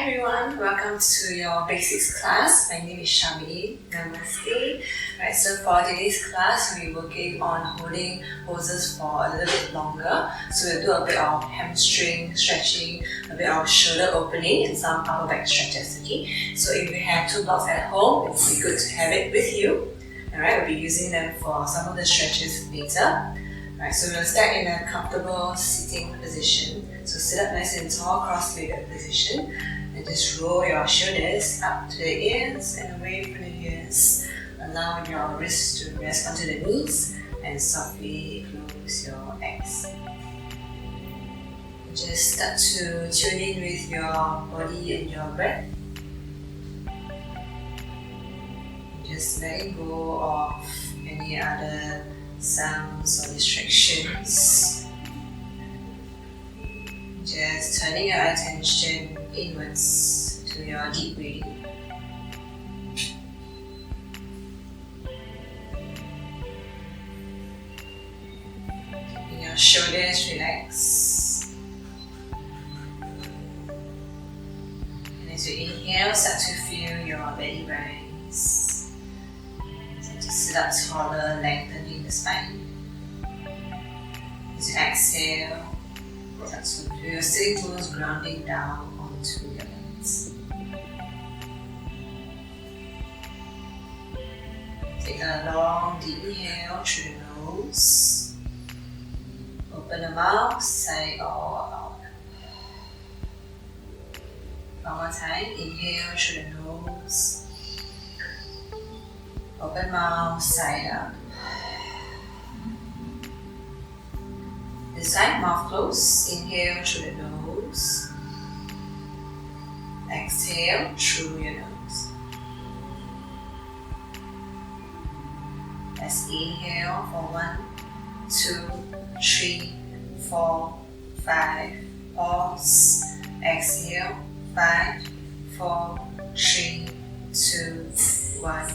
Hi everyone, welcome to your basics class. My name is Shami. Namaste. Right, so for today's class, we're working on holding poses for a little bit longer. So we'll do a bit of hamstring stretching, a bit of shoulder opening, and some upper back stretches. Okay. So if you have two blocks at home, it would be good to have it with you. Alright, we'll be using them for some of the stretches later. Alright, so we'll start in a comfortable sitting position. So sit up nice and tall, cross-legged position, and just roll your shoulders up to the ears and away from the ears. Allow your wrists to rest onto the knees and softly close your eyes. Just start to tune in with your body and your breath. Just letting go of any other sounds or distractions. Just turning your attention inwards to your deep breathing. Keeping your shoulders relaxed. And as you inhale, start to feel your belly rise. Start to sit up taller, lengthening the spine. As you exhale, start to feel your sitting bones grounding down onto your legs. Take a long deep inhale through the nose. Open the mouth, side or out. One more time, inhale through the nose. Open mouth, side up. This time, mouth closed. Inhale through the nose. Exhale through your nose. Let's inhale for 1, 2, 3, 4, 5. Pause. Exhale. 5, 4, 3, 2, 1.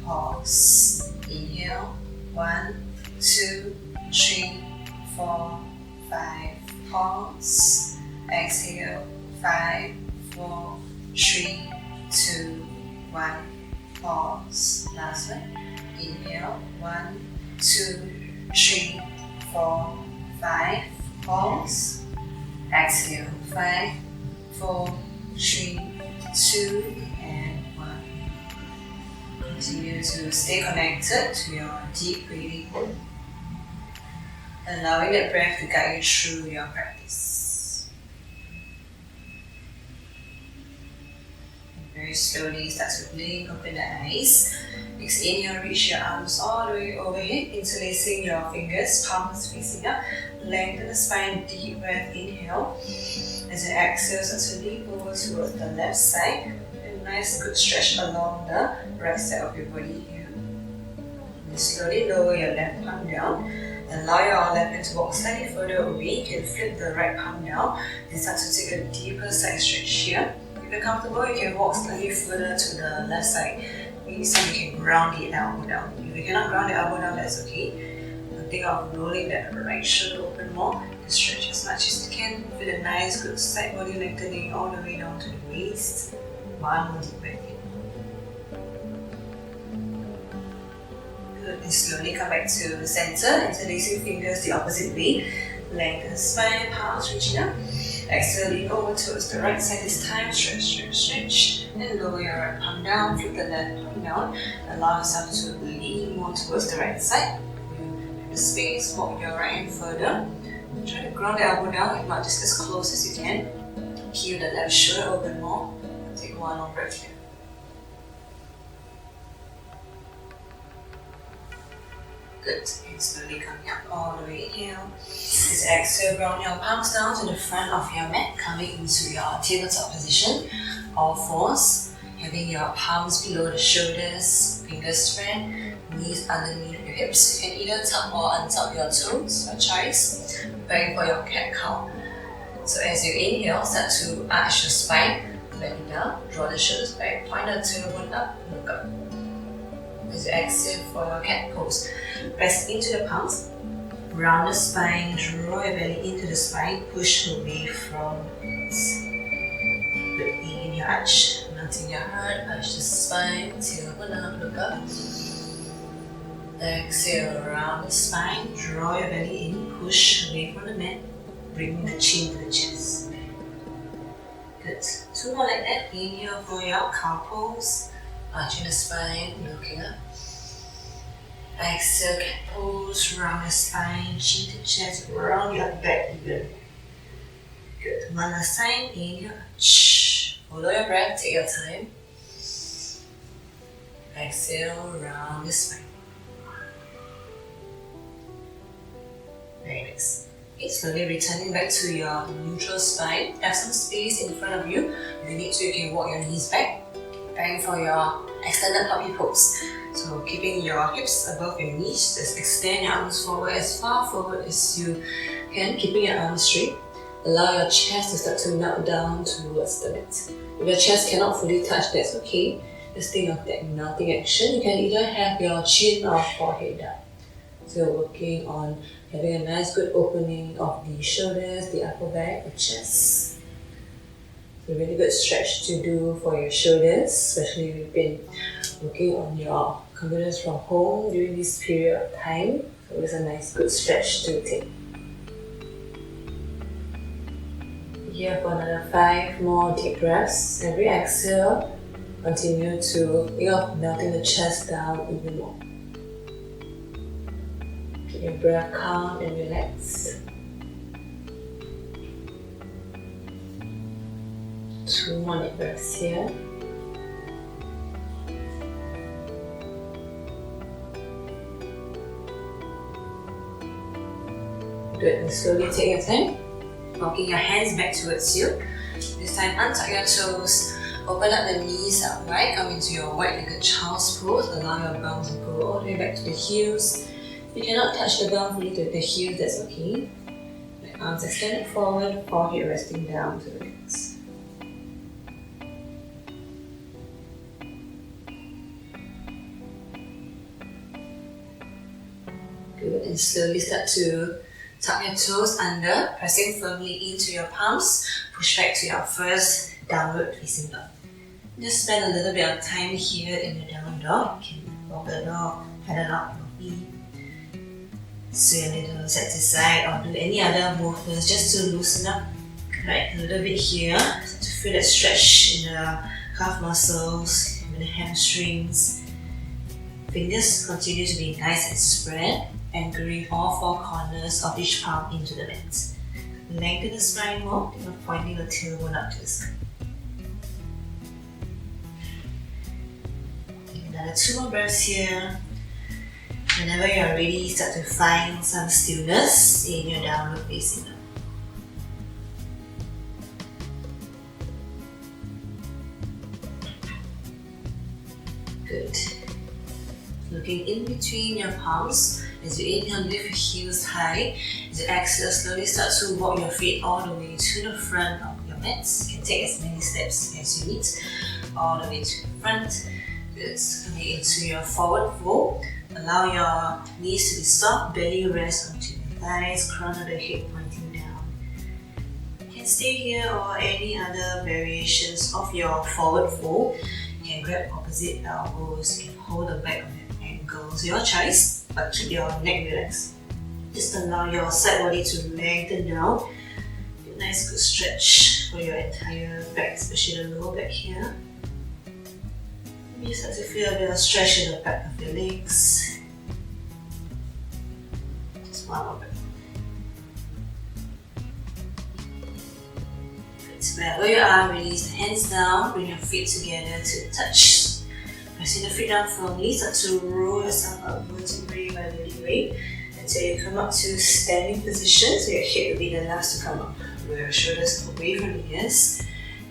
Pause. Inhale. 1, 2, 3, 4, 5. Pause. Exhale. 5, 4, 3, 2, 1. Pause. Last one. Inhale. 1, 2, 3, 4, 5. Pause. Exhale. 5, 4, 3, 2, and 1. Continue to stay connected to your deep breathing, allowing that breath to guide you through your practice. And very slowly start to blink, open the eyes. Next inhale, reach your arms all the way overhead, interlacing your fingers, palms facing up. Lengthen the spine, deep breath, inhale. As you exhale, start to lean over towards the left side. A nice good stretch along the right side of your body here. And slowly lower your left palm down. Allow your left hand to walk slightly further away. You can flip the right palm down and start to take a deeper side stretch here. If you're comfortable, you can walk slightly further to the left side. Maybe so you can ground the elbow down. If you cannot ground the elbow down, that's okay. Think of rolling that right shoulder open more and stretch as much as you can. Feel a nice good side body lengthening all the way down to the waist. One more deep breath in. Good, and slowly come back to the center, interlacing fingers the opposite way. Lengthen the spine, palms reaching up. Exhale, lean over towards the right side this time. Stretch, stretch, stretch. And lower your right palm down, flip the left palm down. Allow yourself to lean more towards the right side. You have the space, walk your right hand further. Try to ground the elbow down, if not just as close as you can. Keep the left shoulder open more. Take one more breath here. Good. And slowly coming up all the way. Inhale. Just exhale, ground your palms down to the front of your mat, coming into your tabletop position. All fours, having your palms below the shoulders, fingers spread, knees underneath your hips. You can either tuck or untap your toes, your choice. Preparing for your cat cow. So as you inhale, start to arch your spine, bend down, draw the shoulders back, point the tailbone up, look up. As you exhale for your cat pose, press into the palms, round the spine, draw your belly into the spine, push away from the hips. Good. Inhale, arch. Melting your heart, arch the spine, tailbone up, look up. Exhale, round the spine, draw your belly in, push away from the mat, bring the chin to the chest. Good. 2 more like that. Inhale for your cow pose, arching the spine, looking up. Exhale, cat pose, round the spine, chin to chest, round your back even. Good. One last time. Inhale, arch. Follow your breath, take your time. Exhale, round the spine. Very nice. Okay, slowly returning back to your neutral spine. Have some space in front of you. If you need to, you can walk your knees back. Preparing for your extended puppy pose. So keeping your hips above your knees, just extend your arms forward as far forward as you can, keeping your arms straight. Allow your chest to start to melt down towards the mat. If your chest cannot fully touch, that's okay. Just think of that melting action. You can either have your chin or forehead down. So you're working on having a nice good opening of the shoulders, the upper back, the chest. So really good stretch to do for your shoulders, especially if you've been working on your confidence from home during this period of time. So it's a nice good stretch to take. Here for another 5 more deep breaths. Every exhale, continue to think of melting the chest down even more. Keep your breath calm and relaxed. 2 more deep breaths here. Good, and slowly take your time. Walking your hands back towards you. This time untuck your toes, open up the knees upright, come into your wide-legged child's pose, allow your bum to go all the way back to the heels. If you cannot touch the bum fully to the heels, that's okay. Like arms extended forward, forehead resting down to relax. Good, and slowly start to tuck your toes under, pressing firmly into your palms. Push back to your first downward facing dog. Just spend a little bit of time here in the downward dog. You can walk the dog, pedal out your feet, sway a little side to side, or do any other movements just to loosen up. Right, a little bit here, start to feel that stretch in the calf muscles, in the hamstrings. Fingers continue to be nice and spread, anchoring all 4 corners of each palm into the mat. Lengthen the spine more, pointing the tailbone up to the sky. Another 2 more breaths here. Whenever you are ready, start to find some stillness in your downward facing dog. Good. Looking in between your palms. As you inhale, lift your heels high. As you exhale, slowly start to walk your feet all the way to the front of your mat. You can take as many steps as you need, all the way to the front. Good. Coming into your forward fold. Allow your knees to be soft, belly rest onto your thighs, crown of the head pointing down. You can stay here or any other variations of your forward fold. You can grab opposite elbows, you can hold the back of your ankles, your choice, but keep your neck relaxed. Just allow your side body to lengthen down. A nice good stretch for your entire back, especially the lower back here. Maybe start to feel a bit of stretch in the back of your legs. Just one more breath. Wherever you are, release the hands down, bring your feet together to touch. Pressing the feet down firmly, start to roll yourself up vertebrae by vertebrae until you come up to standing position, so your head will be the last to come up. Roll your shoulders away from the ears.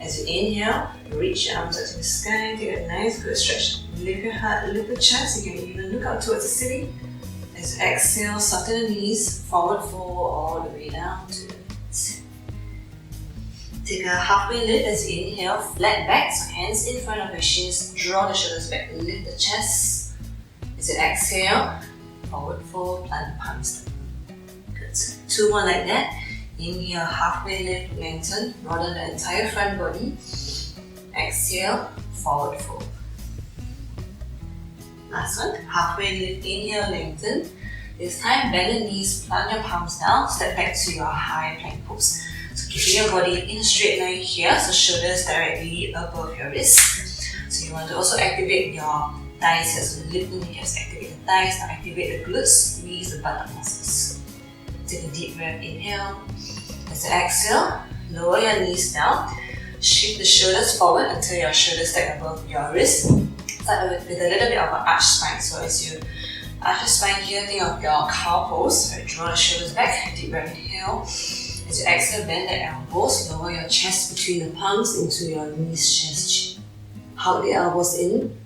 As you inhale, reach your arms up to the sky, take a nice good stretch. Lift your heart, lift the chest, you can even look up towards the ceiling. As you exhale, soften the knees, forward fold all the way down to the knees. Take a halfway lift as you inhale, flat back, so hands in front of your shins, draw the shoulders back, lift the chest. As you exhale, forward fold, plant the palms down. Good. 2 more like that. Inhale, halfway lift, lengthen, broaden the entire front body. Exhale, forward fold. Last one, halfway lift, inhale, lengthen. This time, bend the knees, plant your palms down, step back to your high plank pose. So keeping your body in a straight line here, so shoulders directly above your wrists. So you want to also activate your thighs here, so lift the knees, activate the thighs, now activate the glutes, squeeze the buttock muscles. Take a deep breath, inhale. As you exhale, lower your knees down, shift the shoulders forward until your shoulders stack above your wrists. Start with a little bit of an arch spine, so as you arch the spine here, think of your cow pose. Right, draw the shoulders back, deep breath, inhale. As you exhale, bend the elbows, lower your chest between the palms into your knees, chest. Hug the elbows in.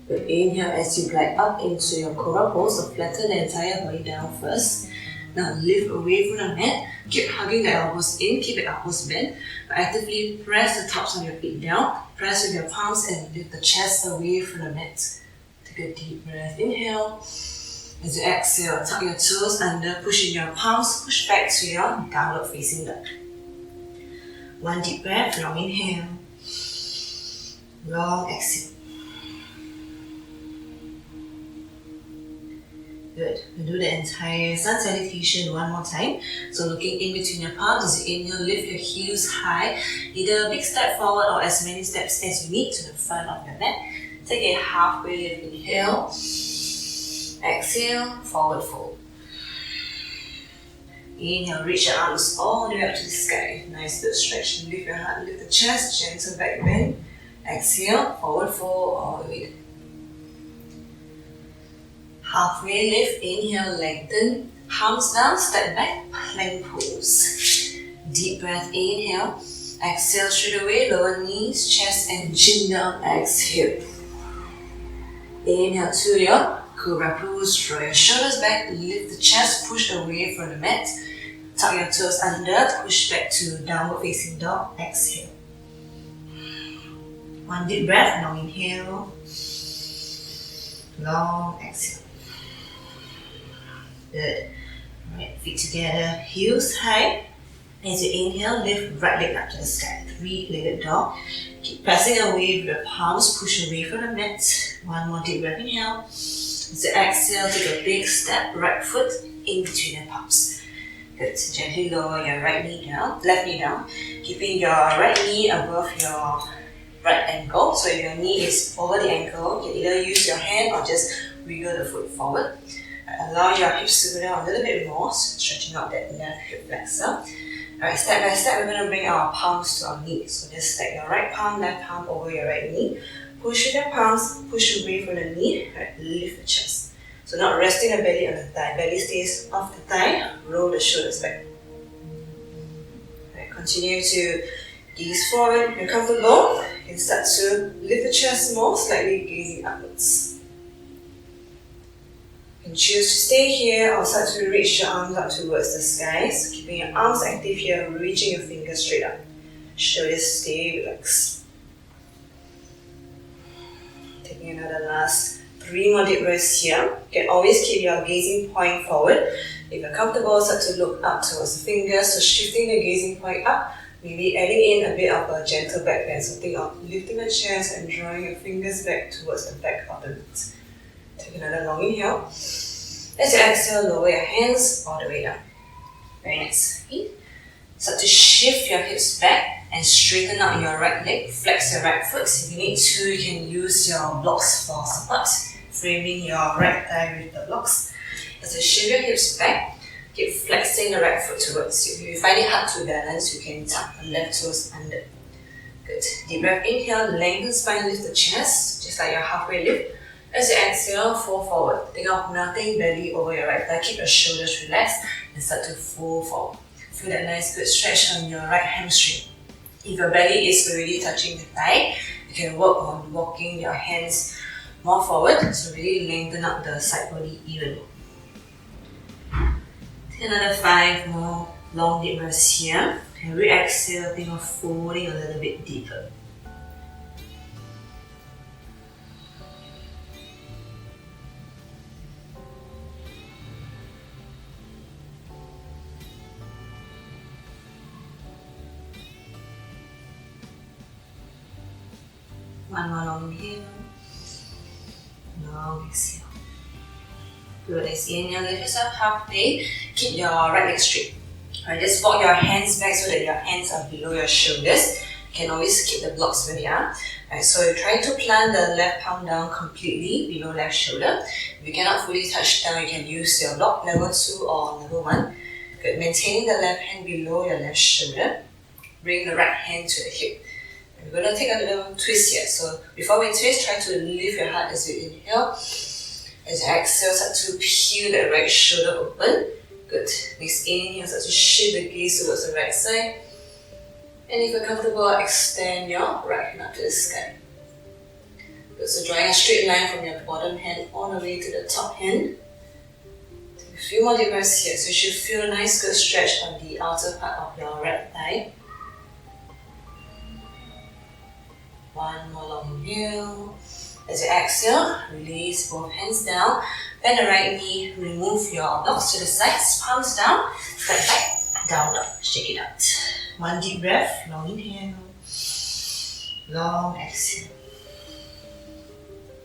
Good, inhale as you glide up into your cobra pose, so flatten the entire body down first. Now lift away from the mat, keep hugging the elbows in, keep the elbows bent. Actively press the tops of your feet down, press with your palms and lift the chest away from the mat. Take a deep breath, inhale. As you exhale, tuck your toes under, push in your palms, push back to your downward facing dog. One deep breath, long inhale, long exhale. Good. We'll do the entire sun salutation one more time. So looking in between your palms, as you inhale, lift your heels high. Either a big step forward or as many steps as you need to the front of your mat. Take a halfway lift, inhale. Exhale, forward fold. Inhale, reach your arms all the way up to the sky. Nice good stretch. Lift your heart, lift the chest, gentle back bend. Exhale, forward fold all the way down. Halfway lift, inhale, lengthen, palms down, step back, plank pose. Deep breath, inhale, exhale straight away, lower knees, chest and chin down, exhale. Inhale to your cobra pose, draw your shoulders back, lift the chest, push away from the mat, tuck your toes under, push back to downward facing dog, exhale. One deep breath, long inhale, long exhale. Good. Alright, feet together, heels high. As you inhale, lift right leg up to the sky. Three-legged dog. Keep pressing away with your palms, push away from the mat. One more deep breath, inhale. As you exhale, take a big step, right foot in between the palms. Good. Gently lower your right knee down, left knee down. Keeping your right knee above your right ankle. So if your knee is over the ankle, you can either use your hand or just wiggle the foot forward. Allow your hips to go down a little bit more, stretching out that left hip flexor. Alright, step by step, we're going to bring our palms to our knees. So just stack your right palm, left palm over your right knee. Push with your palms, push away from the knee. Alright, lift the chest. So not resting the belly on the thigh. Belly stays off the thigh, roll the shoulders back. Alright, continue to gaze forward. If you're comfortable, you can start to lift the chest more, slightly gazing upwards. You can choose to stay here or start to reach your arms up towards the sky. So keeping your arms active here, reaching your fingers straight up. Shoulders stay relaxed. Taking another last 3 more deep breaths here. You can always keep your gazing point forward. If you're comfortable, start to look up towards the fingers. So shifting the gazing point up, maybe adding in a bit of a gentle back bend. So think of lifting the chest and drawing your fingers back towards the back of the mat. Take another long inhale. As you exhale, lower your hands all the way down. Very nice. Start to shift your hips back and straighten out your right leg. Flex your right foot. If you need to, you can use your blocks for support, framing your right thigh with the blocks. As you shift your hips back, keep flexing the right foot towards you. If you find it hard to balance, you can tuck the left toes under. Good. Deep breath, inhale, lengthen spine, lift the chest, just like your halfway lift. As you exhale, fall forward. Think of melting belly over your right thigh. Keep your shoulders relaxed and start to fall forward. Feel that nice good stretch on your right hamstring. If your belly is already touching the thigh, you can work on walking your hands more forward. So really lengthen up the side body even. Take another 5 more long deep breaths here. And re-exhale, think of folding a little bit deeper. One more long inhale. Long exhale. Good. Inhale, lift yourself halfway. Keep your right leg straight. Alright, just walk your hands back so that your hands are below your shoulders. You can always keep the blocks where they are. Alright, so try to plant the left palm down completely below left shoulder. If you cannot fully touch down, you can use your block level 2 or level 1. Good. Maintaining the left hand below your left shoulder. Bring the right hand to the hip. And we're going to take a little twist here. So before we twist, try to lift your heart as you inhale. As you exhale, start to peel the right shoulder open. Good. Next inhale, start to shift the gaze towards the right side. And if you're comfortable, extend your right hand up to the sky. Good. So drawing a straight line from your bottom hand all the way to the top hand. Take a few more deep breaths here. So you should feel a nice good stretch on the outer part of your right thigh. One more long inhale. As you exhale, release both hands down. Bend the right knee, remove your blocks to the sides, palms down, step back, down dog, shake it out. One deep breath, long inhale, long exhale.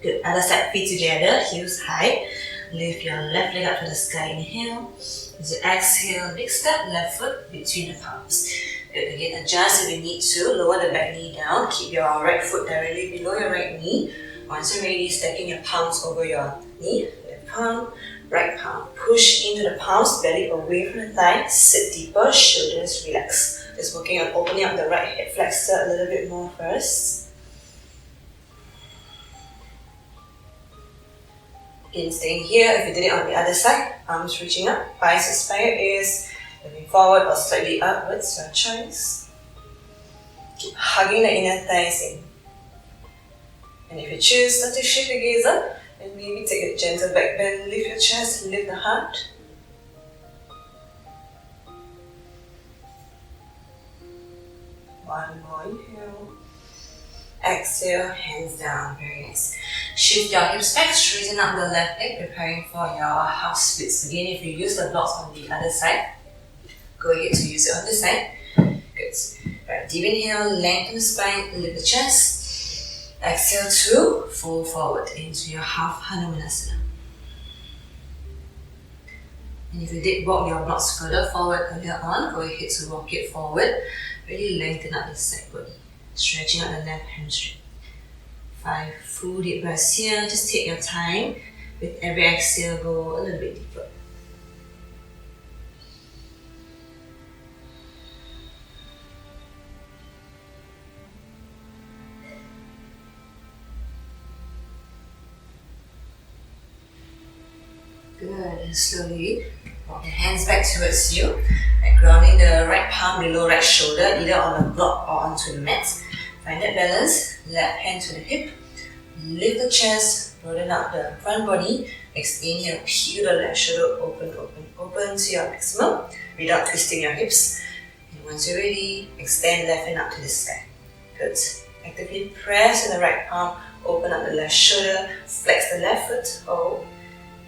Good, other side, feet together, heels high. Lift your left leg up to the sky, inhale. As you exhale, big step, left foot between the palms. Good, again, adjust if you need to, lower the back knee down, keep your right foot directly below your right knee. Once you're ready, stacking your palms over your knee, left palm, right palm. Push into the palms, belly away from the thigh, sit deeper, shoulders relax. Just working on opening up the right hip flexor a little bit more first. Again, staying here. If you did it on the other side, arms reaching up, eyes aspire, ears looking forward or slightly upwards, your choice. Keep hugging the inner thighs in. And if you choose, start to shift the gaze up and maybe take a gentle back bend, lift your chest, lift the heart. One more inhale. Exhale, hands down, very nice. Shift your hips back, straighten up the left leg, preparing for your half splits. Again, if you use the blocks on the other side, go ahead to use it on this side. Good. Right, deep inhale, lengthen the spine, lift the chest. Exhale to fold forward into your half Hanumanasana. And if you did walk your blocks further forward earlier on, go ahead to walk it forward. Really lengthen up the side body. Stretching out the left hamstring. 5 full deep breaths here. Just take your time. With every exhale, go a little bit deeper. Good, and slowly walk the hands back towards you, and grounding the right palm below right shoulder, either on the block or onto the mat. Find that balance, left hand to the hip, lift the chest, broaden out the front body. Next inhale, peel the left shoulder open to your maximum without twisting your hips. And once you're ready, extend left hand up to the sky. Good. Actively press the right palm, open up the left shoulder, flex the left foot, hold.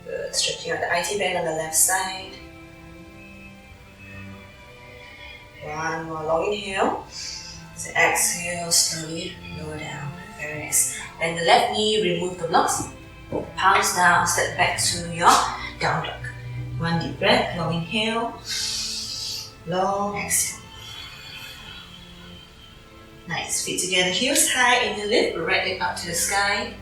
Good. Stretching out the IT band on the left side. One more long inhale. As you exhale, slowly lower down. Very nice. Then the left knee, remove the blocks. Palms down, step back to your down dog. One deep breath, long inhale. Long exhale. Nice. Feet together, heels high. Inhale, lift, right leg up to the sky.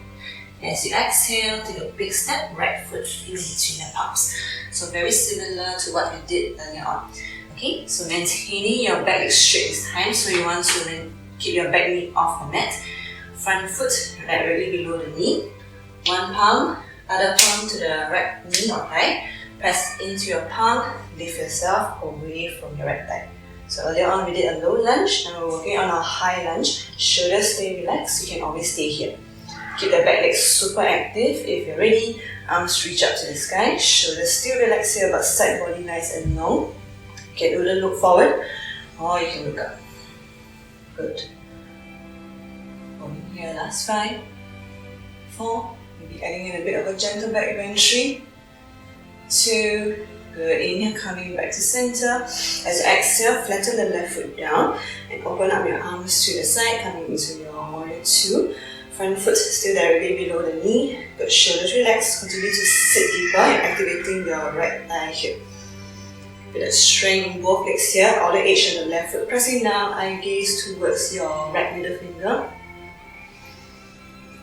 As you exhale, take a big step, right foot in between the palms. So very similar to what you did earlier on. Okay, so maintaining your back leg straight this time. So you want to keep your back knee off the mat. Front foot directly below the knee. One palm, other palm to the right knee or thigh. Press into your palm, lift yourself away from your right thigh. So earlier on we did a low lunge, and we're working on our high lunge. Shoulders stay relaxed, you can always stay here. Keep the back leg super active. If you're ready, arms reach up to the sky. Shoulders still relax here, but side body nice and long. You can either look forward or you can look up. Good. Holding here, last 5, 4. Maybe adding in a bit of a gentle back bend. 3, 2. Good. Inhale, coming back to center. As you exhale, flatten the left foot down and open up your arms to the side, coming into your warrior 2. Front foot still directly below the knee. Good, shoulders relaxed. Continue to sit deeper and activating your right thigh here. With a strength in both legs here, outer edge of the left foot pressing down, eye gaze towards your right middle finger.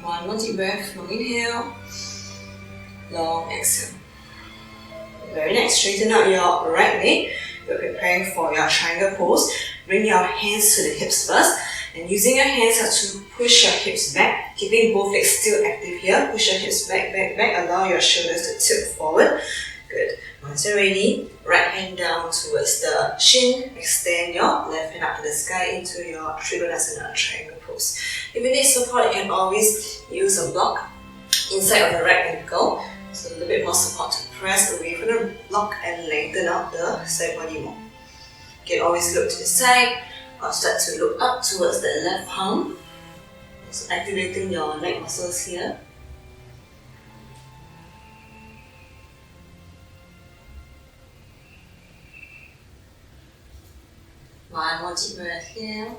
One more deep breath, long inhale, long exhale. Very next, straighten out your right leg. You're preparing for your triangle pose. Bring your hands to the hips first. And using your hands to push your hips back, keeping both legs still active here. Push your hips back, back, back. Allow your shoulders to tilt forward. Good. Once you're ready, right hand down towards the shin. Extend your left hand up to the sky into your Trikonasana triangle pose. If you need support, you can always use a block inside of the right ankle. So a little bit more support to press away from the block and lengthen out the side body more. You can always look to the side or start to look up towards the left palm. So activating your neck muscles here. One more deep breath here.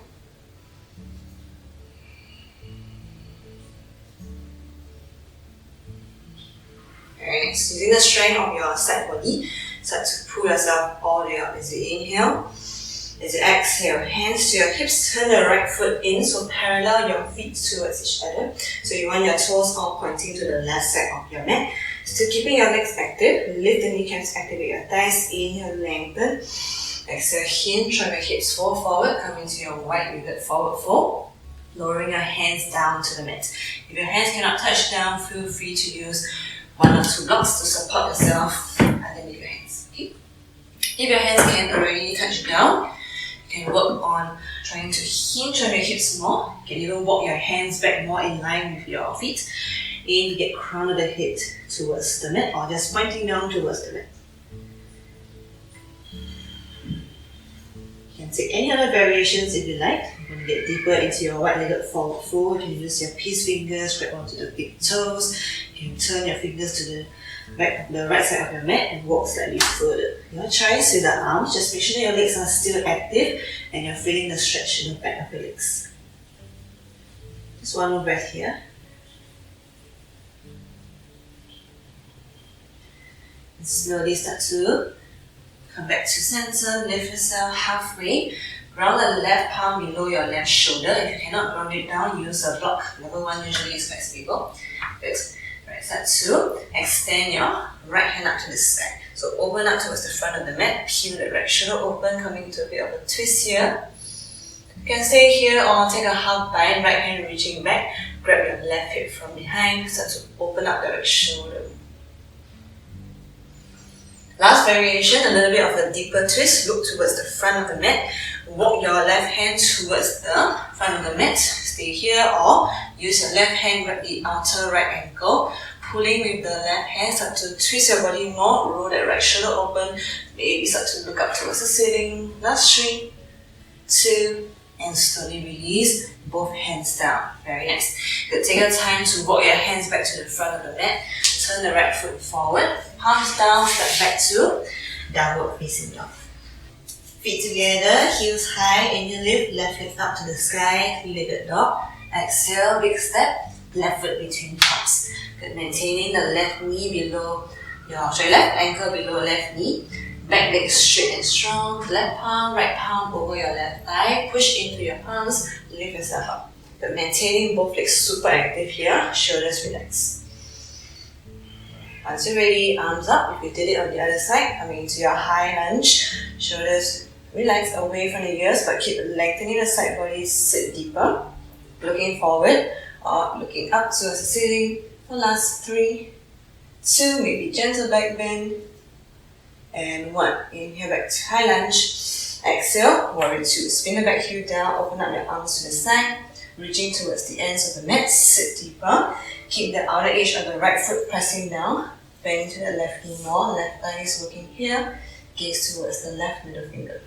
Very nice. Using the strength of your side body, start to pull yourself all the way up as you inhale. As you exhale, hands to your hips, turn the right foot in, so parallel your feet towards each other. So you want your toes all pointing to the left side of your mat. Still keeping your legs active, lift the kneecaps, activate your thighs, inhale, lengthen. Exhale, hinge, drive your hips forward, coming to your wide-legged forward fold. Lowering your hands down to the mat. If your hands cannot touch down, feel free to use one or two blocks to support yourself underneath your hands. Okay? If your hands can already touch down, you can work on trying to hinge on your hips more. You can even walk your hands back more in line with your feet. Aim to get crown of the head towards the mat or just pointing down towards the mat. You can take any other variations if you like. You can get deeper into your wide-legged forward fold. You can use your peace fingers, grab onto the big toes. You can turn your fingers to the right side of your mat and walk slightly further. Your choice with the arms, just make sure that your legs are still active and you're feeling the stretch in the back of your legs. Just one more breath here. And slowly start to come back to center, lift yourself halfway. Ground the left palm below your left shoulder. If you cannot ground it down, use a block. Level 1 usually is quite stable. Good. Right, start to extend your right hand up to the sky. So open up towards the front of the mat, peel the right shoulder open, coming to a bit of a twist here. You can stay here or take a half bind, right hand reaching back, grab your left hip from behind, start to open up the right shoulder. Last variation, a little bit of a deeper twist, look towards the front of the mat, walk your left hand towards the front of the mat, stay here or use your left hand, grab the outer right ankle, pulling with the left hand, start to twist your body more, roll that right shoulder open, maybe start to look up towards the ceiling. Last 3, 2, and slowly release both hands down. Very nice. Good. Take your time to walk your hands back to the front of the mat, turn the right foot forward, palms down, step back to downward facing dog. Feet together, heels high, inhale lift, left leg up to the sky, three-legged dog. Exhale, big step, left foot between tops. Good, maintaining the left knee below left ankle below left knee. Back leg straight and strong, left palm, right palm over your left thigh. Push into your palms, lift yourself up. Good, maintaining both legs super active here, shoulders relaxed. Once you're ready, arms up. If you did it on the other side, coming into your high lunge, shoulders relax away from the ears, but keep lengthening the side body, sit deeper. Looking forward or looking up towards the ceiling. For last 3, 2, maybe gentle back bend. And 1, inhale back to high lunge. Exhale, warrior 2. Spin the back heel down, open up your arms to the side. Reaching towards the ends of the mat, sit deeper. Keep the outer edge of the right foot pressing down. Bend into the left knee more, left thigh is working here. Gaze towards the left middle finger.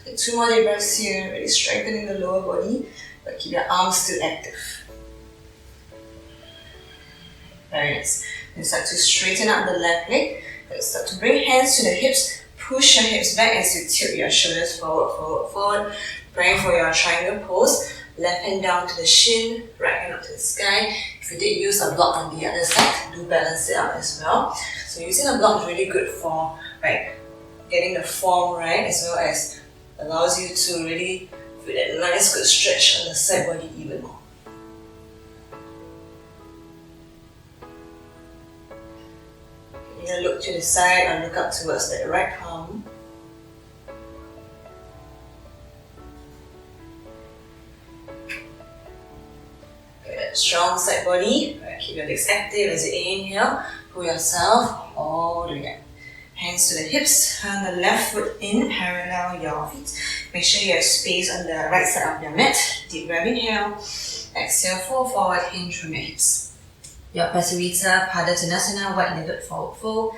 Okay, 2 more deep breaths here, really strengthening the lower body, but keep your arms still active. Very nice. Then start to straighten up the left leg. Start to bring hands to the hips, push your hips back as you tilt your shoulders forward, forward, forward. Praying for your triangle pose. Left hand down to the shin, right hand up to the sky. If you did use a block on the other side, do balance it out as well. So using a block is really good for getting the form right, as well as allows you to really feel that nice good stretch on the side body even more. You're gonna look to the side and look up towards that right palm. Good. Strong side body. Right, keep your legs active as you inhale. Pull yourself all the way up. Hands to the hips. Turn the left foot in, parallel your feet. Make sure you have space on the right side of your mat. Deep breath, inhale. Exhale, fall forward, hinge from your hips. Your Pasarita, Padottanasana, wide-legged forward fold.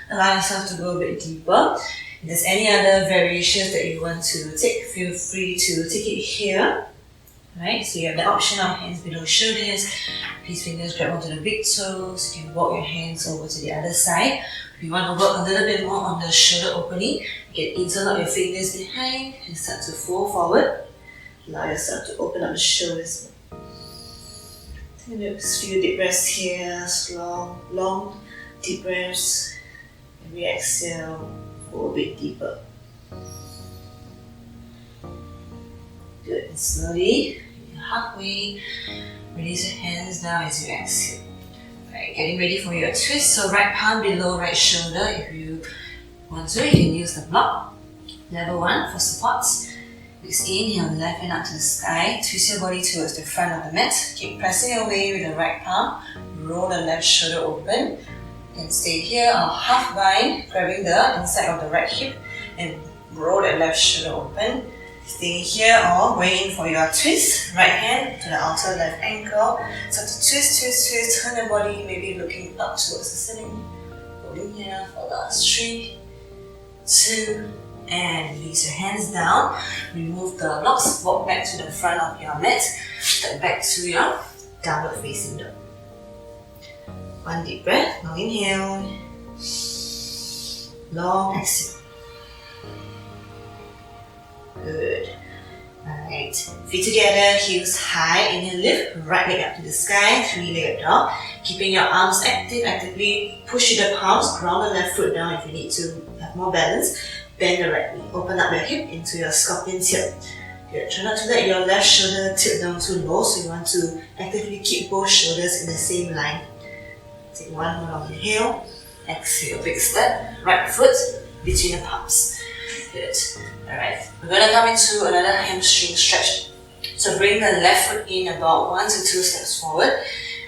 Allow yourself to go a bit deeper. If there's any other variations that you want to take, feel free to take it here. Right, so you have the option of hands below shoulders. Please fingers grab onto the big toes. You can walk your hands over to the other side. If you want to work a little bit more on the shoulder opening, you can interlock your fingers behind and start to fold forward. Allow yourself to open up the shoulders. Take a few deep breaths here, long deep breaths. And we exhale, go a bit deeper. Good, and slowly, you're halfway, release your hands down as you exhale. Right, getting ready for your twist, so right palm below right shoulder. If you want to, you can use the block. Level 1 for support. Please inhale, left hand up to the sky. Twist your body towards the front of the mat. Keep pressing away with the right palm. Roll the left shoulder open. And stay here or half bind, grabbing the inside of the right hip and roll the left shoulder open. Staying here or going in for your twist. Right hand to the outer left ankle. So to twist, turn the body, maybe looking up towards the ceiling. Holding here for last 3, 2, and release your hands down. Remove the blocks, walk back to the front of your mat. Step back to your downward facing dog. One deep breath, long inhale. Long exhale. Good. Alright. Feet together, heels high. Inhale, lift. Right leg up to the sky. 3-legged dog. Keeping your arms active. Actively push the palms. Ground the left foot down if you need to have more balance. Bend the right knee. Open up your hip into your scorpion tilt. Good. Try not to let your left shoulder tilt down too low. So you want to actively keep both shoulders in the same line. Take one more long inhale. Exhale. Big step. Right foot between the palms. Good. Alright, we're going to come into another hamstring stretch. So bring the left foot in about 1 to 2 steps forward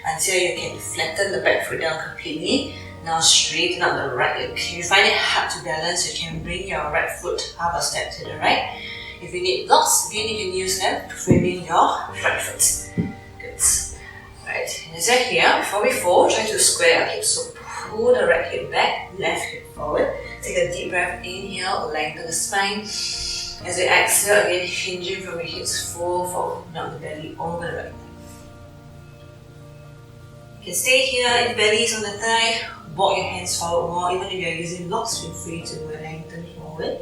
until you can flatten the back foot down completely. Now straighten out the right leg. If you find it hard to balance, you can bring your right foot half a step to the right. If you need blocks, again you can use them to frame in your right foot. Good. Alright, and as you're here, before we fold, try to square your hips. So pull the right hip back, left hip forward. Take a deep breath, inhale, lengthen the spine. As you exhale, again hinging from your hips, fold forward, knock the belly over the right. You can stay here, if the belly is on the thigh, walk your hands forward more. Even if you are using blocks, feel free to lengthen forward.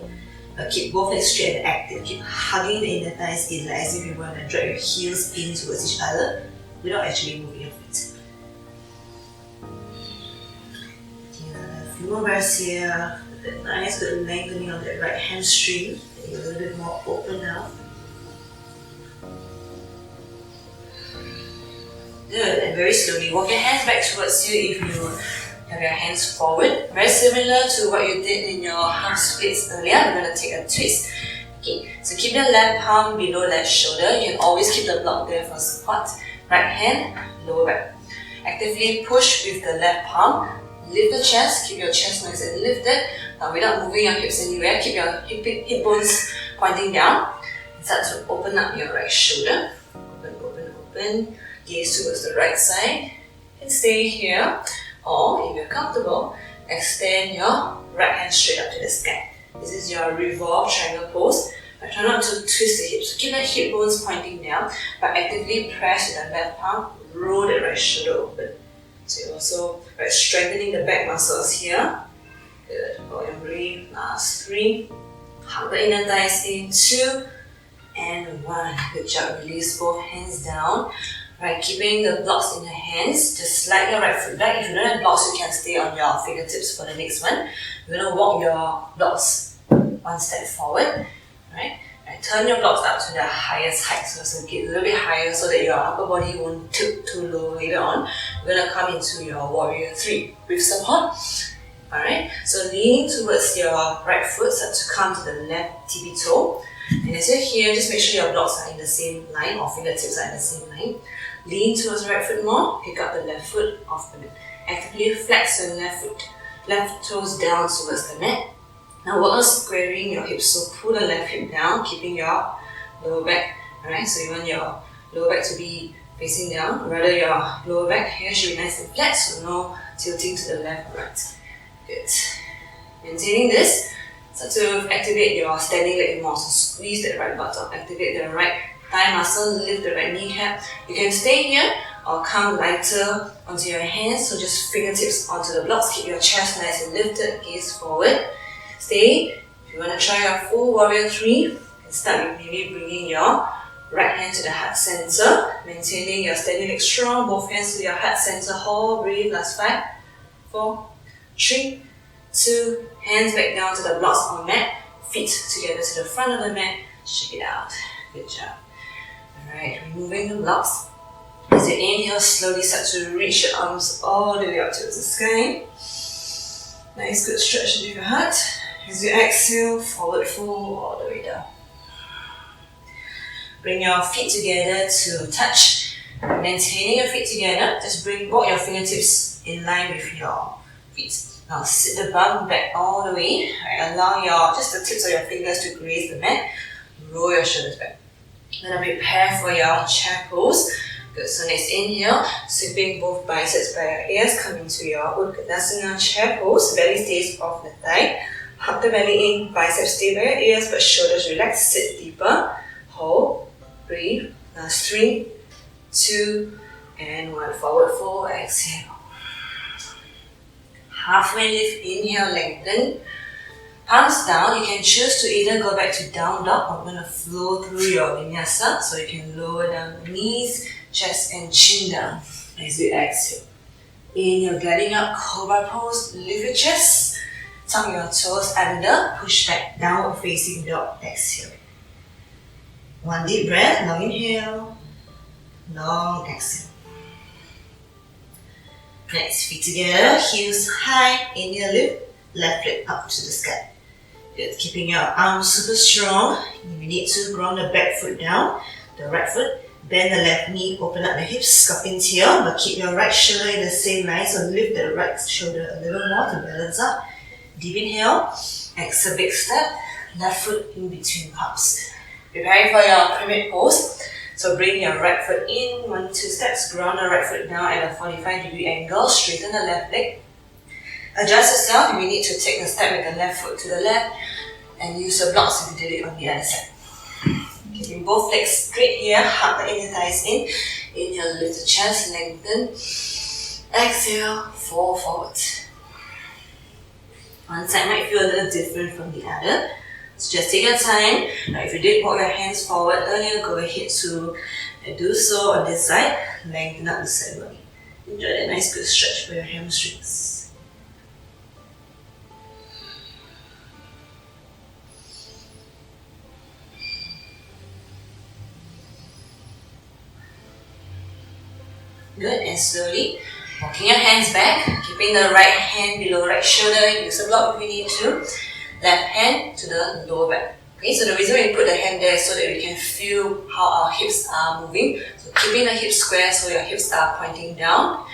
But keep both legs straight and active. Keep hugging the inner thighs in as if you want to drag your heels in towards each other without actually moving your feet. A few more breaths here. That nice good lengthening of that right hamstring. A little bit more open now. Good, and very slowly walk your hands back towards you if you have your hands forward. Very similar to what you did in your half splits earlier. We're going to take a twist. Okay, so keep the left palm below left shoulder. You can always keep the block there for support. Right hand, lower back. Actively push with the left palm. Lift the chest, keep your chest nice and lifted. Without moving your hips anywhere, keep your hip bones pointing down. And start to open up your right shoulder. Open. Gaze towards the right side. And stay here. Or, if you're comfortable, extend your right hand straight up to the sky. This is your revolve triangle pose. But try not to twist the hips. So keep the hip bones pointing down. But actively press with the left palm. Roll the right shoulder open. So you're also strengthening the back muscles here. Good. Hold and breathe. Last 3. Hug the inner thighs in. 2. and 1. Good job. Release both hands down. Right, keeping the blocks in your hands, just slide your right foot back. If you don't have blocks, you can stay on your fingertips for the next one. You're going to walk your blocks one step forward. Right, turn your blocks up to the highest height, so get a little bit higher so that your upper body won't tilt too low later on. You're going to come into your warrior 3 with support. Alright, so leaning towards your right foot, start to come to the left tippy toe. And as you're here, just make sure your blocks are in the same line, or fingertips are in the same line. Lean towards the right foot more, pick up the left foot off the mat. Actively flex your left toes down towards the mat. Now work on squaring your hips, so pull the left hip down, keeping your lower back. Alright, so you want your lower back to be facing down, rather your lower back here should be nice and flat, so no tilting to the left or right. Good. Maintaining this, start to activate your standing leg more, so squeeze that right buttock, activate the right thigh muscle, lift the right kneecap. You can stay here or come lighter onto your hands, so just fingertips onto the blocks, keep your chest nice and lifted, gaze forward. Stay. If you want to try your full warrior 3, you can start with maybe bringing your right hand to the heart center, maintaining your standing leg strong, both hands to your heart center, hold, breathe, last 5, 4, 3, 2, hands back down to the blocks on mat, feet together to the front of the mat, shake it out. Good job. Alright, removing the blocks. As you inhale, slowly start to reach your arms all the way up towards the sky. Nice good stretch into your heart. As you exhale, forward fold all the way down. Bring your feet together to touch. Maintaining your feet together, just walk your fingertips in line with your feet. Now sit the bum back all the way. Right, allow just the tips of your fingers to graze the mat. Roll your shoulders back. Then prepare for your chair pose. Good, so next inhale, sweeping both biceps by your ears, come into your Utkatasana chair pose. Belly stays off the thigh. Hug the belly in, biceps stay by your ears, but shoulders relax, sit deeper. Hold, breathe. Last 3, 2, and 1. Forward fold, exhale. Halfway lift, inhale, lengthen. Palms down, you can choose to either go back to down dog or going to flow through your vinyasa, so you can lower down the knees, chest and chin down as you exhale. Inhale, gliding up, cobra pose, lift your chest, tuck your toes under, push back, downward facing dog, exhale. 1 deep breath, long inhale, long exhale. Next, feet together, heels high, inhale lift, left leg up to the sky. Good, keeping your arms super strong. You need to ground the back foot down, the right foot, bend the left knee, open up the hips, sculpting tail, but keep your right shoulder in the same line, so lift the right shoulder a little more to balance up. Deep inhale, exhale, big step, left foot in between palms. Preparing for your pyramid pose. So bring your right foot in, 1, 2 steps, ground the right foot down at a 45-degree angle, straighten the left leg. Adjust yourself if you need to take a step with the left foot to the left, and use your blocks if you did it on the other side. Keeping both legs straight here, hug the inner thighs in. Inhale, lift the chest, lengthen. Exhale, fall forward. One side might feel a little different from the other. So just take your time. Now if you did walk your hands forward earlier, go ahead to do so on this side. Lengthen up the side body. Enjoy that nice good stretch for your hamstrings. Good, and slowly walking your hands back, keeping the right hand below right shoulder, use a block if you need to. Left hand to the lower back. Okay, so the reason we put the hand there is so that we can feel how our hips are moving. So keeping the hips square so your hips are pointing down.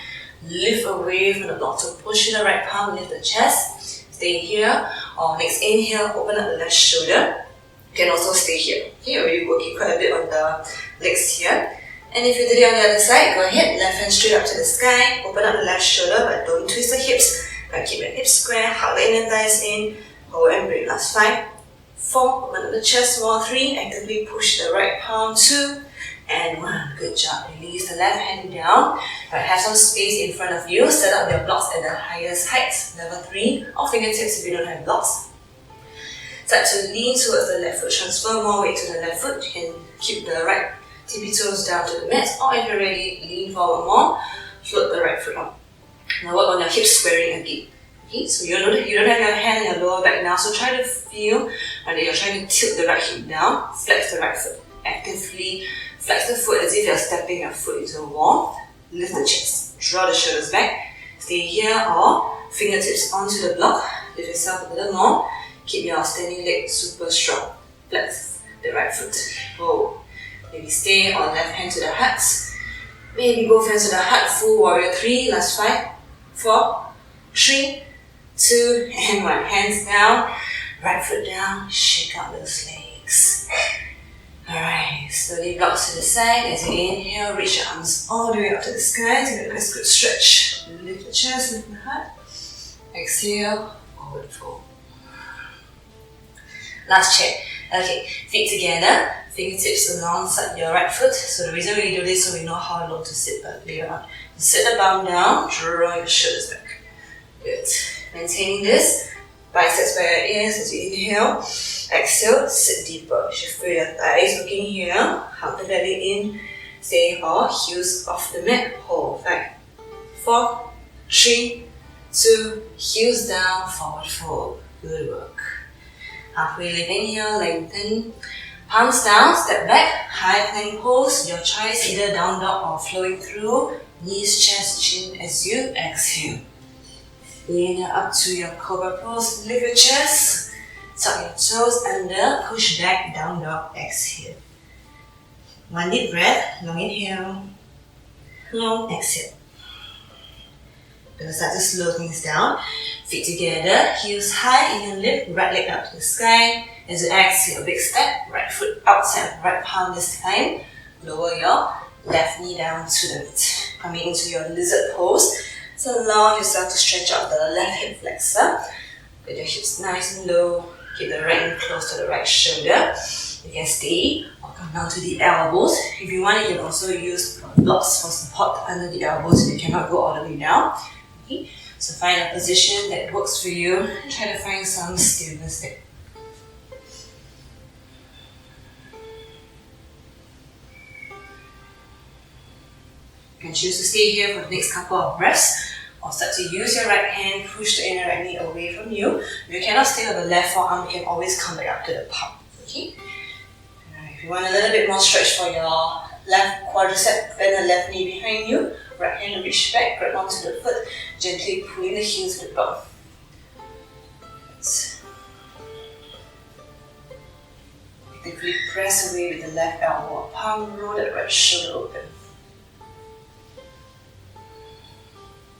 Lift away from the block. So push in the right palm, lift the chest. Stay here. Or next inhale, open up the left shoulder. You can also stay here. Okay, you're already working quite a bit on the legs here. And if you did it on the other side, go ahead, left hand straight up to the sky, open up the left shoulder, but don't twist the hips. But keep your hips square, hug the inner thighs in, hold and breathe. Last 5, 4, open up the chest more, 3, actively push the right palm, 2, and 1. Good job. Release the left hand down, but have some space in front of you. Set up your blocks at the highest height, level 3, or fingertips if you don't have blocks. Start to lean towards the left foot. Transfer more weight to the left foot. You can keep the right tippy toes down to the mat, or if you're ready, lean forward more, float the right foot up. Now work on your hip squaring again. Okay, so you don't have your hand in your lower back now, so try to feel that you're trying to tilt the right hip down, flex the right foot. Actively flex the foot as if you're stepping your foot into a wall. Lift the chest, draw the shoulders back, stay here or fingertips onto the block. Lift yourself a little more, keep your standing leg super strong. Flex the right foot, hold. Maybe stay or left hand to the heart. Maybe both hands to the heart, full warrior 3, last 5, 4, 3, 2, and 1. Hands down, right foot down, shake out those legs. Alright, slowly block to the side. As you inhale, reach your arms all the way up to the sky. Take a nice good stretch. Lift the chest, lift the heart. Exhale, forward fold. Last check. Okay, feet together, fingertips alongside your right foot. So the reason we do this is so we know how low to sit, but later on. Sit the bum down, draw your shoulders back. Good. Maintaining this, biceps by your ears as you inhale. Exhale, sit deeper. You should feel your thighs looking here. Hug the belly in. Stay or heels off the mat. Hold. 5, 4, 3, 2, heels down, forward fold. Good work. Halfway lift, inhale, lengthen. Palms down, step back, high plank pose. Your choice either down dog or flowing through. Knees, chest, chin as you exhale. Inhale up to your cobra pose. Lift your chest. Tuck your toes under. Push back, down dog. Exhale. One deep breath. Long inhale. Long exhale. Gonna start to slow things down. Feet together, heels high, inhale, lift, right leg up to the sky. As you exhale, big step, right foot outside of right palm this time. Lower your left knee down to the mat. Coming into your lizard pose. So allow yourself to stretch out the left hip flexor. Get your hips nice and low. Keep the right knee close to the right shoulder. You can stay or come down to the elbows. If you want, you can also use blocks for support under the elbows if you cannot go all the way down. Okay? So find a position that works for you. Try to find some stillness there. You can choose to stay here for the next couple of breaths, or start to use your right hand, push the inner right knee away from you. If you cannot stay on the left forearm, you can always come back up to the palm. Okay? Alright, if you want a little bit more stretch for your left quadricep, bend the left knee behind you. Right hand reach back, grab onto the foot, gently pulling the heels to the bottom. Actively press away with the left elbow or palm, roll that right shoulder open.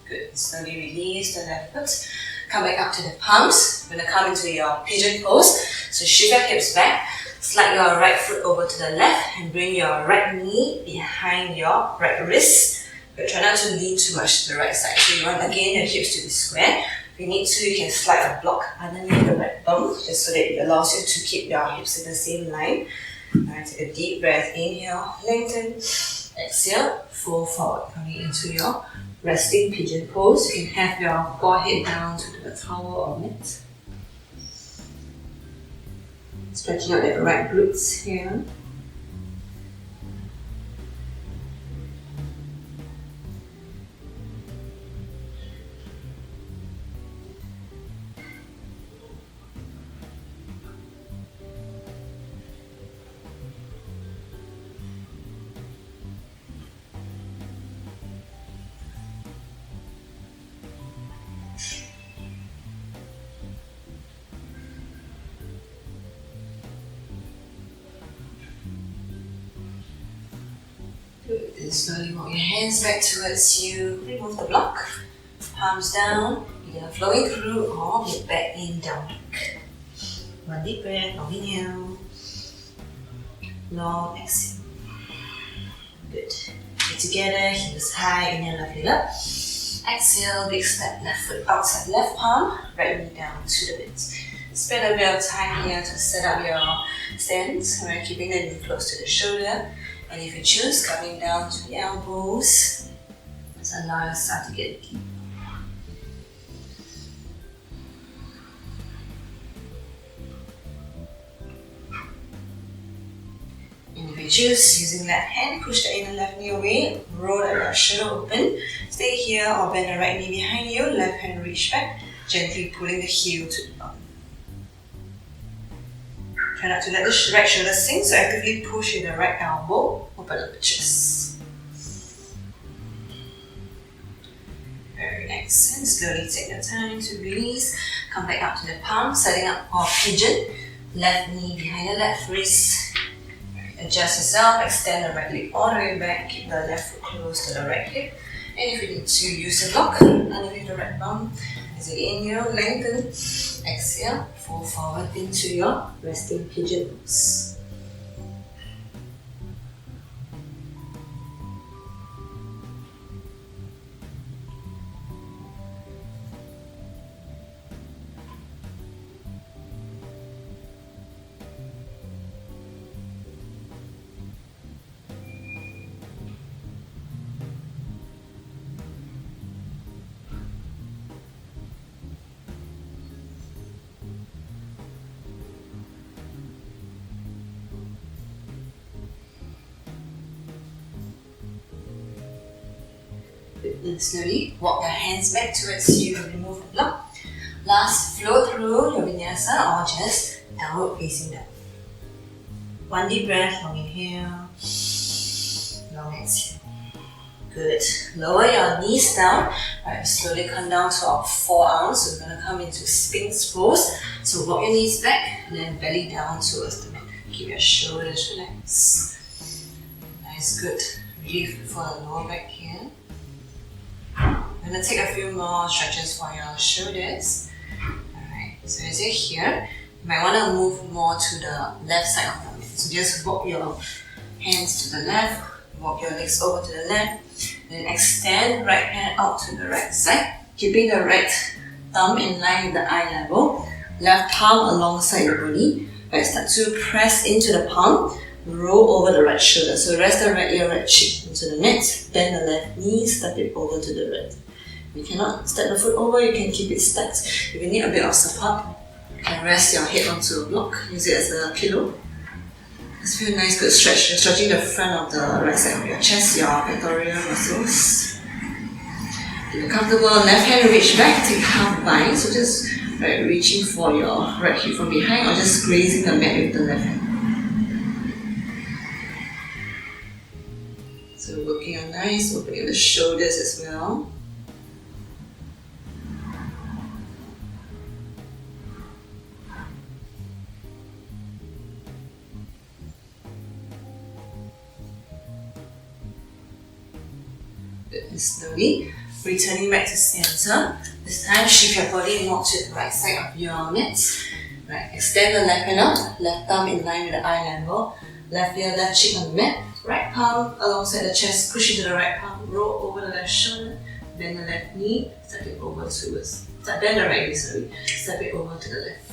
Good. Slowly release the left foot. Come back up to the palms. You're going to come into your pigeon pose. So shift your hips back. Slide your right foot over to the left and bring your right knee behind your right wrist. But try not to lean too much to the right side. So you want again your hips to be square. If you need to, you can slide a block underneath the right bum just so that it allows you to keep your hips in the same line. Alright, take a deep breath. Inhale, lengthen. Exhale, fold forward. Coming into your resting pigeon pose. You can have your forehead down to the towel or mat. Stretching out that right glutes here. Good. Then slowly walk your hands back towards you. Remove the block. Palms down. Either flowing through or get back in down dog. One deep breath. Long inhale. Long exhale. Good. Feet together. Heels high. Inhale, left leg up. Exhale. Big step. Left foot outside left palm. Right knee down to the mat. Spend a bit of time here to set up your stance. We're keeping the knee close to the shoulder. And if you choose, coming down to the elbows. So allow yourself to get deep. you choose, using left hand, push the inner left knee away, roll the left shoulder open, stay here or bend the right knee behind you, left hand reach back, gently pulling the heel to the bum. Try not to let the right shoulder sink, so actively push with the right elbow, open up the chest. Very nice, and slowly take your time to release, come back up to the palm, setting up for pigeon, left knee behind the left wrist. Adjust yourself, extend the right leg all the way back, keep the left foot close to the right hip. And if you need to use the block underneath the right bum, as you inhale, lengthen, exhale, fall forward into your resting pigeon pose. And slowly walk your hands back towards you and remove the block. Last, flow through your vinyasa or just downward facing dog. One deep breath, long inhale, long exhale. Good. Lower your knees down. Right, slowly come down to our forearms. So we're going to come into Sphinx pose. So walk your knees back and then belly down towards the mat. Keep your shoulders relaxed. Nice, good. Relief for the lower back here. I'm going to take a few more stretches for your shoulders. Alright, so as you're here, you might want to move more to the left side of the mat. So just walk your hands to the left, walk your legs over to the left, then extend right hand out to the right side, keeping the right thumb in line with the eye level, left palm alongside your body. Right, start to press into the palm, roll over the right shoulder. So rest the right ear, right cheek into the mat, bend the left knee, step it over to the right. If you cannot step the foot over, you can keep it stacked. If you need a bit of support, you can rest your head onto a block, use it as a pillow. Just feel a nice good stretch. You're stretching the front of the right side of your chest, your pectoral muscles. If you're comfortable, left hand reach back, take half bind. So just reaching for your right hip from behind or just grazing the mat with the left hand. So working on nice, opening the shoulders as well. And slowly returning back to center. This time shift your body more to the right side of your mat. Right, extend the left hand out, left thumb in line with the eye level, left ear, left cheek on the mat, right palm alongside the chest, push into the right palm, roll over the left shoulder, bend the left knee, step it over towards, bend the right knee, step it over to the left.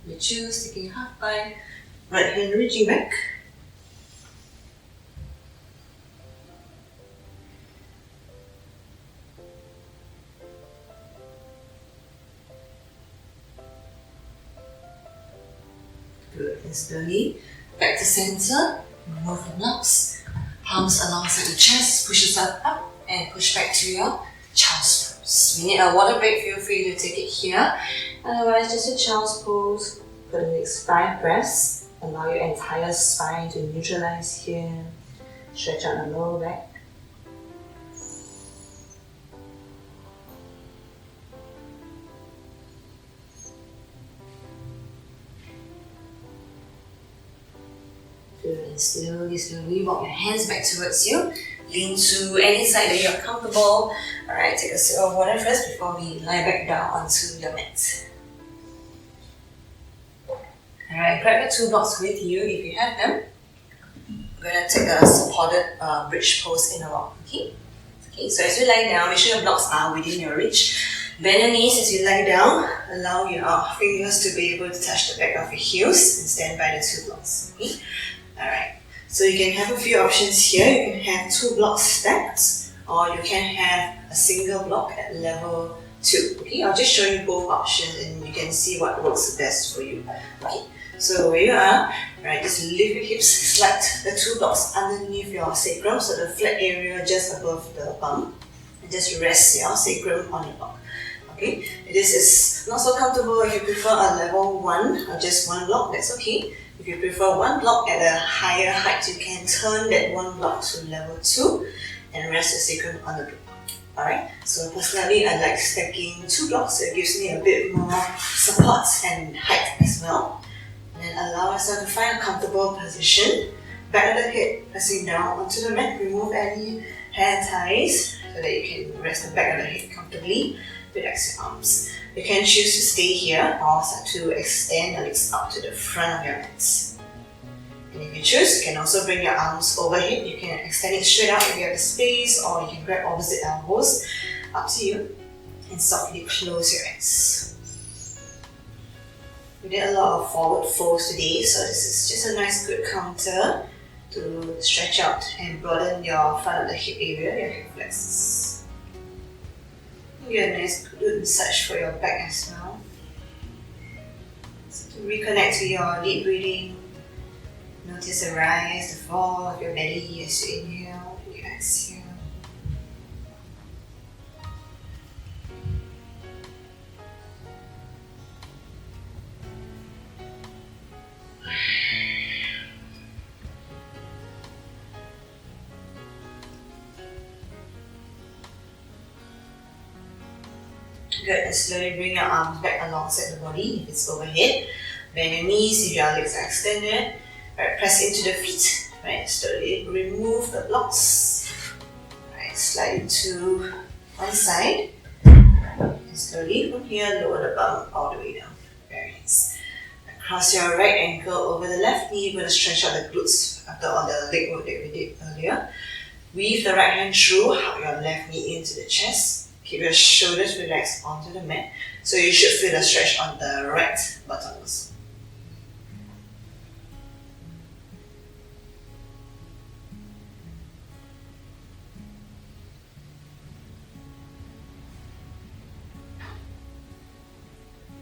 You choose, taking half bind, right hand reaching back. Good, and slowly back to center, remove the blocks, palms alongside the chest, push yourself up and push back to your child's pose. We need a water break, feel free to take it here. Otherwise, just a child's pose for the next 5 breaths. Allow your entire spine to neutralize here. Stretch out the lower back. Good, and slowly walk your hands back towards you. Lean to any side that you're comfortable. Alright, take a sip of water first before we lie back down onto your mat. Alright, grab your 2 blocks with you if you have them. We're going to take a supported bridge pose in a rock. Okay, so as you lie down, make sure your blocks are within your reach. Bend your knees as you lie down. Allow your fingers to be able to touch the back of your heels and stand by the 2 blocks. Okay? Alright, so you can have a few options here. You can have 2 blocks stacked, or you can have a single block at level 2. Okay, I'll just show you both options and you can see what works best for you. Okay, so where you are, right, just lift your hips, slide the 2 blocks underneath your sacrum, so the flat area just above the bum, and just rest your sacrum on the block. Okay, this is not so comfortable. If you prefer a level 1 or just 1 block, that's okay. If you prefer 1 block at a higher height, you can turn that 1 block to level 2 and rest your sacrum on the block. Alright, so personally I like stacking 2 blocks, so it gives me a bit more support and height as well. And then allow yourself to find a comfortable position. Back of the head pressing down onto the mat, remove any hand ties so that you can rest the back of the head comfortably. Relax your arms. You can choose to stay here or start to extend your legs up to the front of your mats. And if you choose, you can also bring your arms overhead. You can extend it straight out if you have the space, or you can grab opposite elbows. Up to you. And softly close your eyes. We did a lot of forward folds today, so this is just a nice good counter to stretch out and broaden your front of the hip area, your hip flexors. Get a nice good massage for your back as well. So to reconnect to your deep breathing, notice the rise, the fall of your belly as you inhale and you exhale. Good, and slowly bring your arms back alongside the body if it's overhead. Bend your knees if your legs are extended. Right, press into the feet. Right, slowly remove the blocks. Right, slide to one side. And slowly from here, lower the bum all the way down. Very nice. Cross your right ankle over the left knee. You're going to stretch out the glutes after all the leg work that we did earlier. Weave the right hand through, hug your left knee into the chest. Keep your shoulders relaxed onto the mat. So you should feel the stretch on the right buttocks.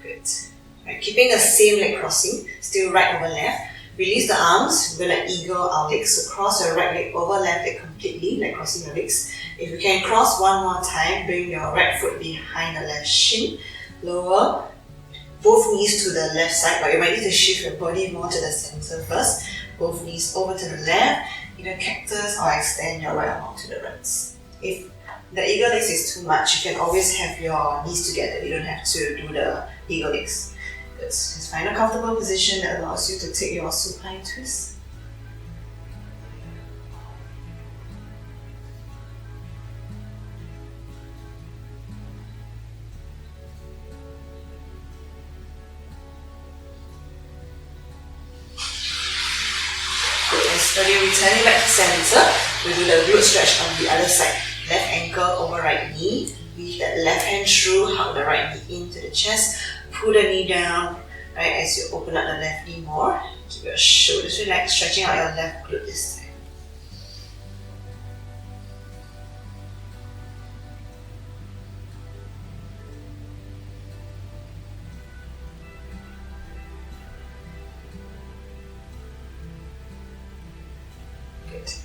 Good. Right, keeping the same leg crossing, still right over left. Release the arms. We're going to eagle our legs. So cross your right leg over left leg completely, like crossing your legs. If you can cross one more time, bring your right foot behind the left shin. Lower both knees to the left side, but you might need to shift your body more to the center first. Both knees over to the left, either cactus or extend your right arm to the right. If the eagle legs is too much, you can always have your knees together. You don't have to do the eagle legs. Good. Just find a comfortable position that allows you to take your supine twist. Slowly returning back to center, we do the glute stretch on the other side. Left ankle over right knee. Weave that left hand through, hug the right knee into the chest. Pull the knee down, right, as you open up the left knee more. Keep your shoulders relaxed, stretching out your left glute this time.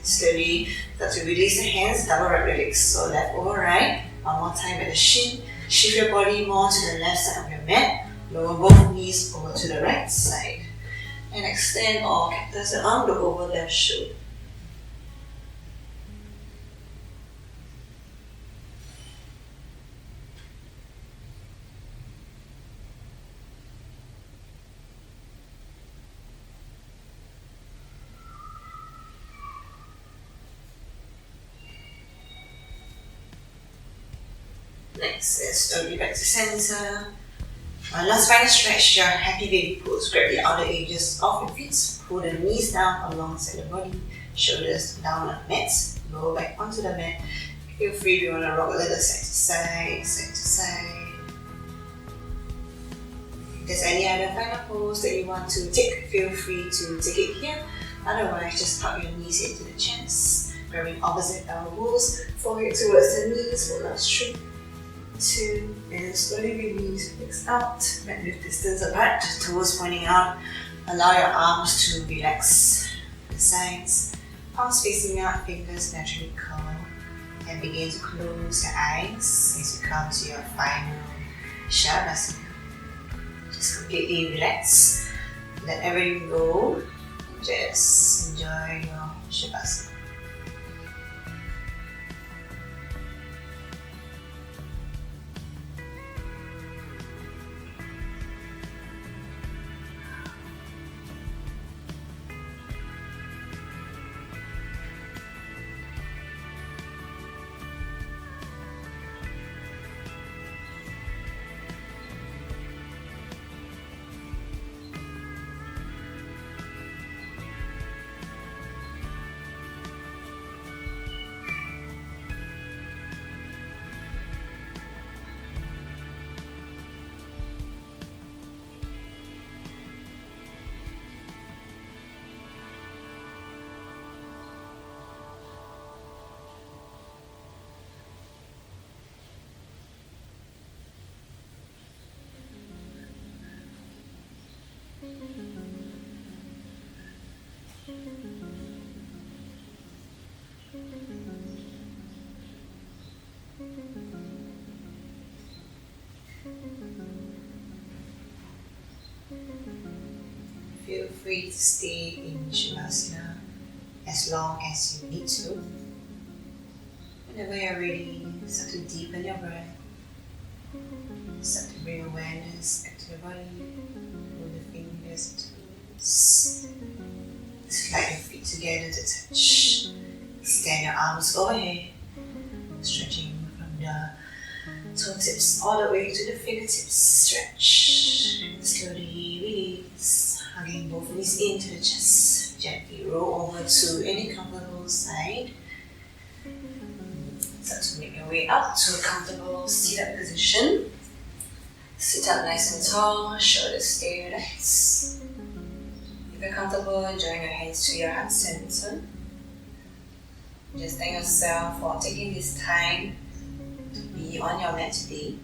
Slowly start to release the hands, double wrap your legs. So left over right, one more time at the shin. Shift your body more to the left side of your mat. Lower both knees over to the right side. And extend or cactus the arm, look over left shoulder. Nice, and slowly back to center. Last final stretch, your happy baby pose. Grab the outer edges of your feet, pull the knees down alongside the body, shoulders down on the mat, lower back onto the mat. Feel free if you want to rock a little side to side, side to side. If there's any other final pose that you want to take, feel free to take it here. Otherwise, just tuck your knees into the chest, grabbing opposite elbows, forehead towards the knees, pull out straight. 2, and slowly release, legs out, mat width distance apart, toes pointing out. Allow your arms to relax the sides, palms facing out, fingers naturally curl, and begin to close your eyes as you come to your final Shavasana. Just completely relax, let everything go, and just enjoy your Shavasana. Feel free to stay in Shavasana as long as you need to. Whenever you're ready, start to deepen your breath. Start to bring awareness back to your body. Move the fingers, toes. Slide your feet together to touch. Extend your arms overhead, stretching from the toe tips all the way to the fingertips. Stretch. Slowly release. Hugging both knees into the chest. Gently roll over to any comfortable side. Start to make your way up to a comfortable sit-up position. Sit up nice and tall, shoulders stay relaxed. If you're comfortable, join your hands to your heart center. Just thank yourself for taking this time to be on your mat today.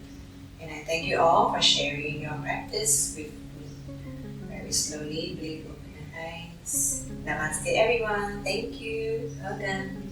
And I thank you all for sharing your practice with me. Very slowly, blink open your eyes. Namaste everyone. Thank you. Well done.